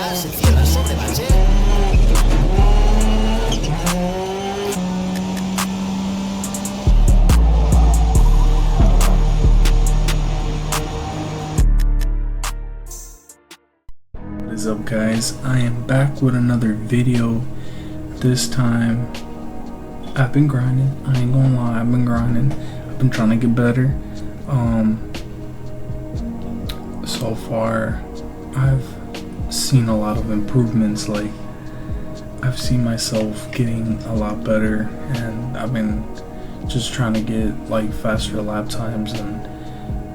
What is up, guys? I am back with another video. This time I've been grinding. I ain't gonna lie, I've been grinding. I've been trying to get better. So far I've seen a lot of improvements. Like, I've seen myself getting a lot better, and I've been just trying to get like faster lap times and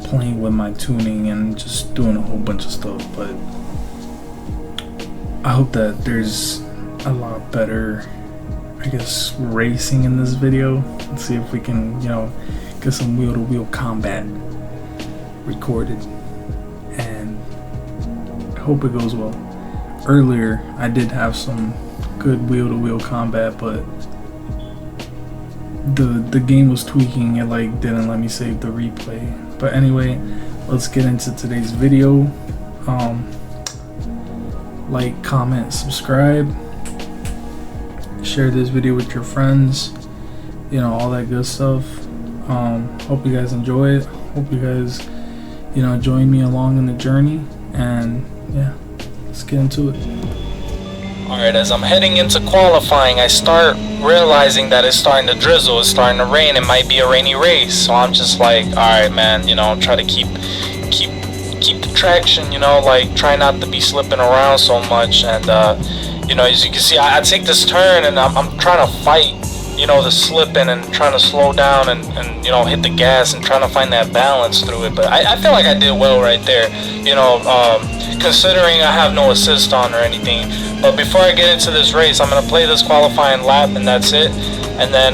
playing with my tuning and just doing a whole bunch of stuff. But I hope that there's a lot better, I guess, racing in this video. Let's see if we can, get some wheel-to-wheel combat recorded, and I hope it goes well. Earlier I did have some good wheel-to-wheel combat, but the game was tweaking. It like didn't let me save the replay. But anyway, let's get into today's video. Like, comment, subscribe, share this video with your friends, all that good stuff. Hope you guys enjoy it. Hope you guys join me along in the journey, and yeah, let's get into it. Alright, as I'm heading into qualifying, I start realizing that it's starting to drizzle, it's starting to rain, it might be a rainy race. So I'm just like, alright man, try to keep the traction, like try not to be slipping around so much. And as you can see, I take this turn and I'm trying to fight, the slipping, and trying to slow down and hit the gas and trying to find that balance through it. But I feel like I did well right there, considering I have no assist on or anything. But before I get into this race, I'm going to play this qualifying lap, and that's it. And then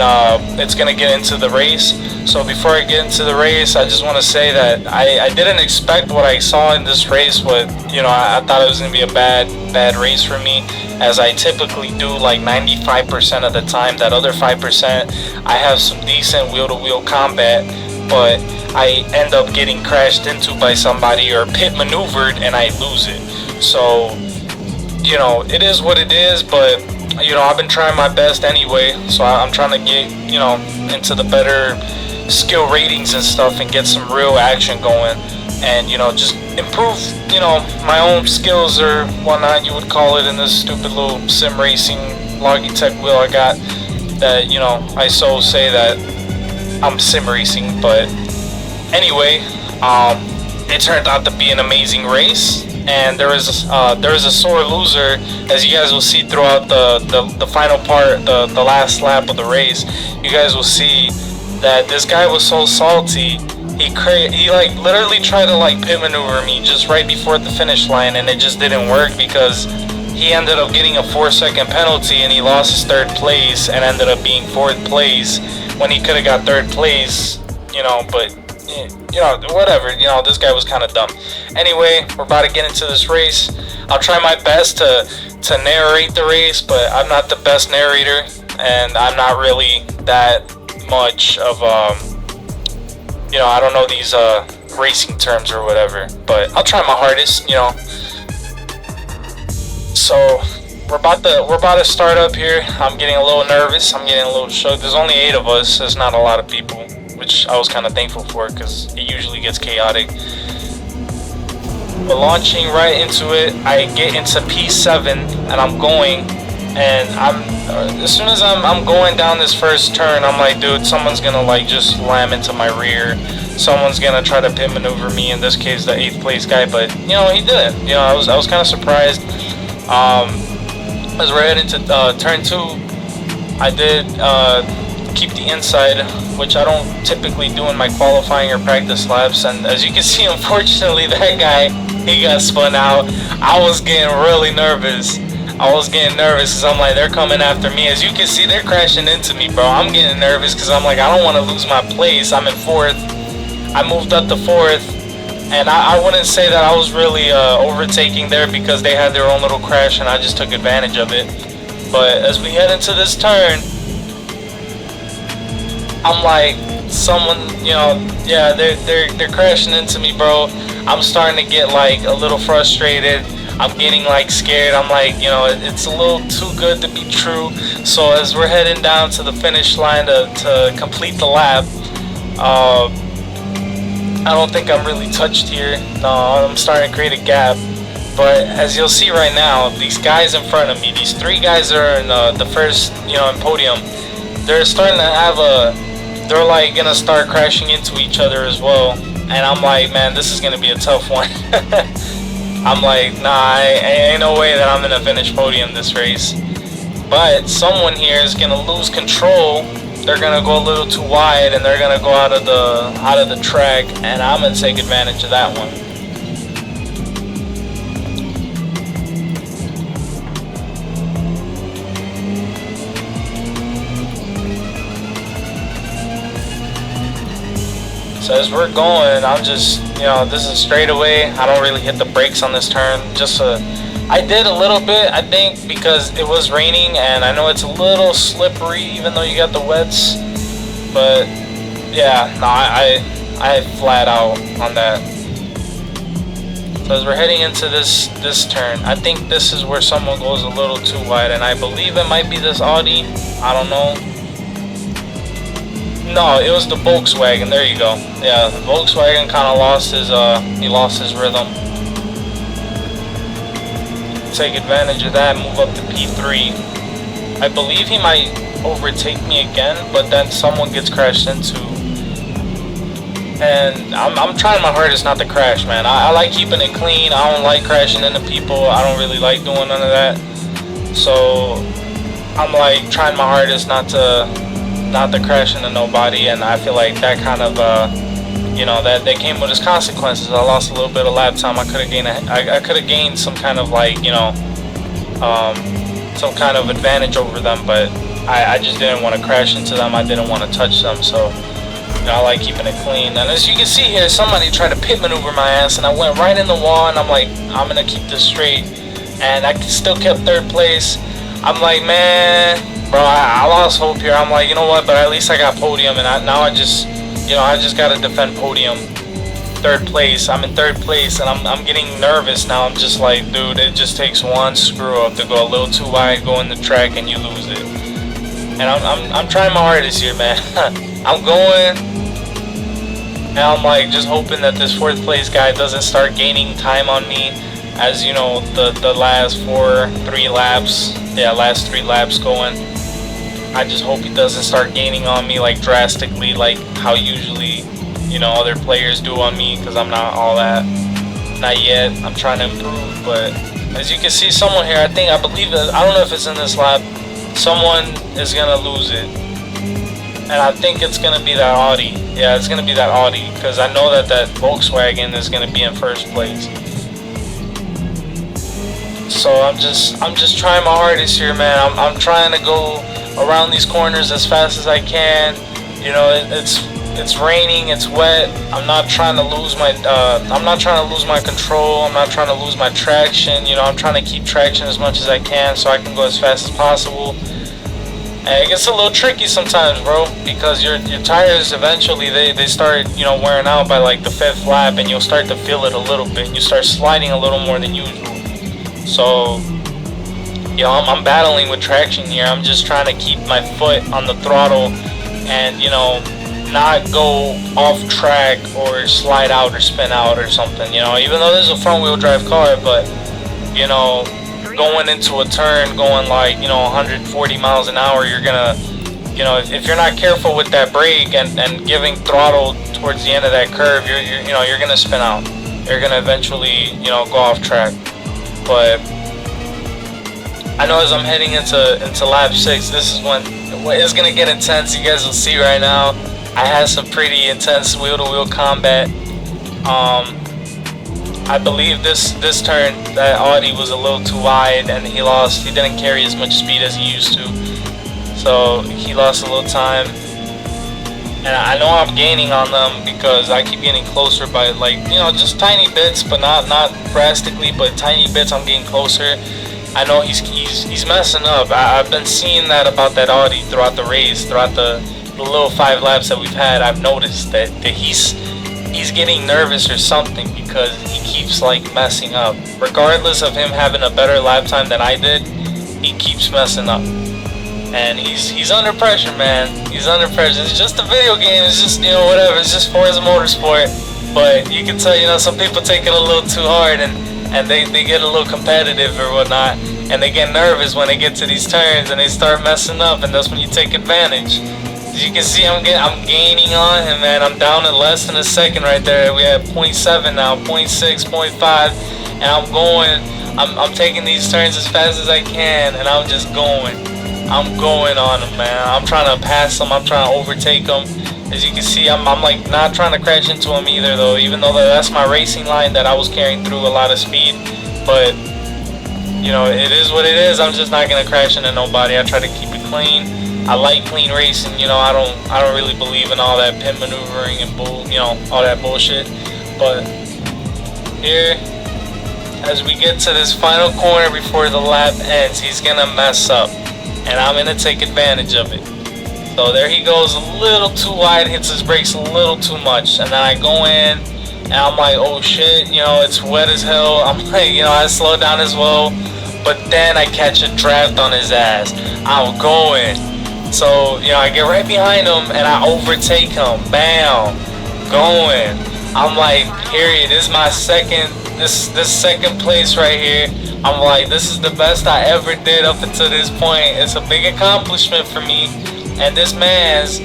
it's going to get into the race. So before I get into the race, I just want to say that I didn't expect what I saw in this race. But I thought it was going to be a bad race for me, as I typically do like 95% of the time. That other 5%, I have some decent wheel-to-wheel combat, but I end up getting crashed into by somebody or pit maneuvered, and I lose it. So it is what it is. But I've been trying my best anyway, so I'm trying to get into the better skill ratings and stuff, and get some real action going, and just improve my own skills, or whatnot you would call it, in this stupid little sim racing Logitech wheel I got. That I so say that I'm sim racing. But anyway, it turned out to be an amazing race, and there is a sore loser, as you guys will see throughout the final part, the last lap of the race. You guys will see that this guy was so salty. He like literally tried to like pit maneuver me just right before the finish line, and it just didn't work, because he ended up getting a 4-second penalty, and he lost his 3rd place and ended up being 4th place when he could have got 3rd place. But whatever, this guy was kind of dumb. Anyway, we're about to get into this race. I'll try my best to narrate the race, but I'm not the best narrator, and I'm not really that much of I don't know these racing terms or whatever, but I'll try my hardest. So we're about to start up here. I'm getting a little nervous, I'm getting a little shook. There's only 8 of us, there's not a lot of people, which I was kind of thankful for, because it usually gets chaotic. But launching right into it, I get into P7, and I'm going, and as soon as I'm going down this first turn, I'm like, dude, someone's gonna like just slam into my rear. Someone's gonna try to pit maneuver me, in this case the 8th place guy. But he didn't. I was kind of surprised. As we're heading to turn 2, I did keep the inside, which I don't typically do in my qualifying or practice laps. And as you can see, unfortunately, that guy, he got spun out. I was getting really nervous. Because I'm like, they're coming after me. As you can see, they're crashing into me, bro. I'm getting nervous because I'm like, I don't want to lose my place. I'm in 4th. I moved up to 4th, and I wouldn't say that I was really overtaking there, because they had their own little crash, and I just took advantage of it. But as we head into this turn, I'm like, someone, they're crashing into me, bro. I'm starting to get like a little frustrated. I'm getting like scared. I'm like, you know, it's a little too good to be true. So as we're heading down to the finish line to complete the lap, I don't think I'm really touched here. No, I'm starting to create a gap. But as you'll see right now, these guys in front of me, these 3 guys that are in the first, you know, in podium, they're starting to have they're like gonna start crashing into each other as well. And I'm like, man, this is gonna be a tough one. I'm like, nah, ain't no way that I'm gonna finish podium this race. But someone here is gonna lose control. They're gonna go a little too wide, and they're gonna go out of the track, and I'm gonna take advantage of that one. So as we're going, I'm just, you know, this is straightaway. I don't really hit the brakes on this turn. I did a little bit, I think, because it was raining, and I know it's a little slippery, even though you got the wets. But yeah, no, I flat out on that. So as we're heading into this turn, I think this is where someone goes a little too wide, and I believe it might be this Audi. I don't know. No, it was the Volkswagen. There you go. Yeah, the Volkswagen kind of lost his rhythm. Take advantage of that, move up to P3. I believe he might overtake me again, but then someone gets crashed into. And I'm trying my hardest not to crash, man. I like keeping it clean. I don't like crashing into people. I don't really like doing none of that. So I'm like trying my hardest not to crash into nobody, and I feel like that kind of you know, that came with its consequences. I lost a little bit of lap time. I could have gained some kind of, like, you know, some kind of advantage over them, but I just didn't want to crash into them. I didn't want to touch them, so, you know, I like keeping it clean. And as you can see here, somebody tried to pit maneuver my ass, and I went right in the wall, and I'm like, I'm gonna keep this straight, and I still kept 3rd place. I'm like, man, bro, I lost hope here. I'm like, you know what, but at least I got podium, and now I just gotta defend podium. 3rd place. I'm in 3rd place, and I'm getting nervous now. I'm just like, dude, it just takes one screw up to go a little too wide, go in the track, and you lose it. And I'm trying my hardest here, man. I'm going, and I'm like just hoping that this 4th place guy doesn't start gaining time on me. As you know, the last 3 laps going. I just hope he doesn't start gaining on me like drastically, like how usually, you know, other players do on me, because I'm not all that. Not yet. I'm trying to improve, but as you can see, someone here, I believe that, I don't know if it's in this lap, someone is gonna lose it, and I think it's gonna be that Audi. Yeah, it's gonna be that Audi, because I know that Volkswagen is gonna be in 1st place. So I'm just trying my hardest here, man. I'm trying to go around these corners as fast as I can. You know, it's raining, it's wet. I'm not trying to lose my control. I'm not trying to lose my traction. You know, I'm trying to keep traction as much as I can so I can go as fast as possible. And it gets a little tricky sometimes, bro, because your tires eventually they start, you know, wearing out by like the 5th lap, and you'll start to feel it a little bit, and you start sliding a little more than usual. So, you know, I'm battling with traction here. I'm just trying to keep my foot on the throttle and, you know, not go off track or slide out or spin out or something, you know, even though this is a front wheel drive car. But, you know, going into a turn, going like, you know, 140 miles an hour, you're gonna, you know, if you're not careful with that brake and giving throttle towards the end of that curve, you're gonna spin out. You're gonna eventually, you know, go off track. But I know as I'm heading into lap 6, this is when it's gonna get intense. You guys will see right now. I had some pretty intense wheel-to-wheel combat. I believe this turn that Audi was a little too wide, and he didn't carry as much speed as he used to, so he lost a little time. And I know I'm gaining on them because I keep getting closer by, like, you know, just tiny bits, but not drastically, but tiny bits. I'm getting closer. I know he's messing up. I've been seeing that about that Audi throughout the race, throughout the little 5 laps that we've had. I've noticed that he's he's getting nervous or something because he keeps like messing up. Regardless of him having a better lap time than I did, he keeps messing up. And he's under pressure, man. He's under pressure. It's just a video game. It's just, you know, whatever. It's just Forza Motorsport. But you can tell, you know, some people take it a little too hard, and they get a little competitive or whatnot. And they get nervous when they get to these turns and they start messing up, and that's when you take advantage. As you can see, I'm gaining on him, man. I'm down in less than a second right there. We have 0.7 now, 0.6, 0.5, and I'm taking these turns as fast as I can, and I'm just going. I'm going on him, man. I'm trying to pass him. I'm trying to overtake him. As you can see, I'm like not trying to crash into him either, though. Even though that's my racing line that I was carrying through a lot of speed, but you know, it is what it is. I'm just not gonna crash into nobody. I try to keep it clean. I like clean racing. You know, I don't really believe in all that pit maneuvering and all that bullshit. But here, as we get to this final corner before the lap ends, he's gonna mess up, and I'm gonna take advantage of it. So there he goes, a little too wide, hits his brakes a little too much, and then I go in, and I'm like, oh shit, you know, it's wet as hell. I'm like, you know, I slow down as well, but then I catch a draft on his ass. I'm going. So, you know, I get right behind him, and I overtake him. Bam. Going. I'm like, period, this is my second place right here. I'm like, this is the best I ever did up until this point. It's a big accomplishment for me. And this man's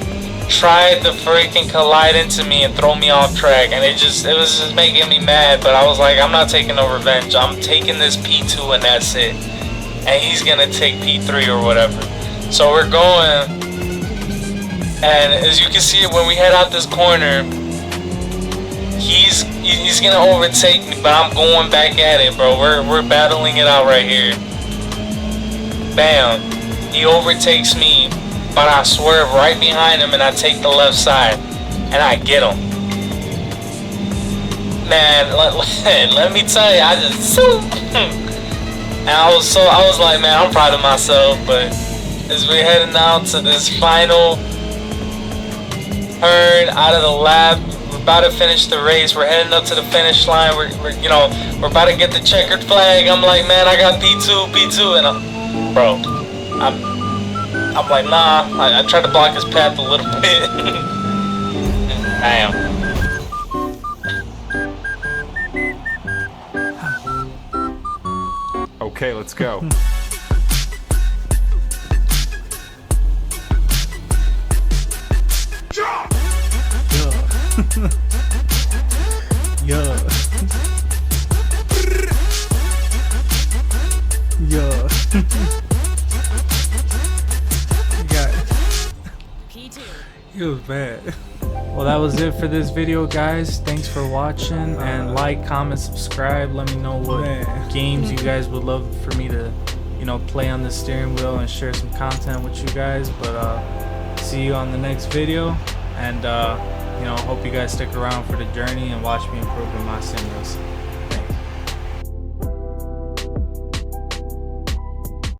tried to freaking collide into me and throw me off track, and it was just making me mad. But I was like, I'm not taking no revenge. I'm taking this P2 and that's it. And he's gonna take P3 or whatever. So we're going, and as you can see, when we head out this corner, he's gonna overtake me, but I'm going back at it, bro. We're battling it out right here. Bam. He overtakes me, but I swerve right behind him and I take the left side and I get him. Man, let me tell you, I just and I was like, man, I'm proud of myself. But as we're heading out to this final turn out of the lap, we're about to finish the race. We're heading up to the finish line. We're about to get the checkered flag. I'm like, man, I got P2, and I'm like, nah. I tried to block his path a little bit. Damn. Okay, let's go. Yeah. Yeah. It was bad. Well, that was it for this video, guys. Thanks for watching, and like, comment, subscribe. Let me know what games you guys would love for me to, you know, play on the steering wheel and share some content with you guys. But see you on the next video, and you know, hope you guys stick around for the journey and watch me improve in my sim race.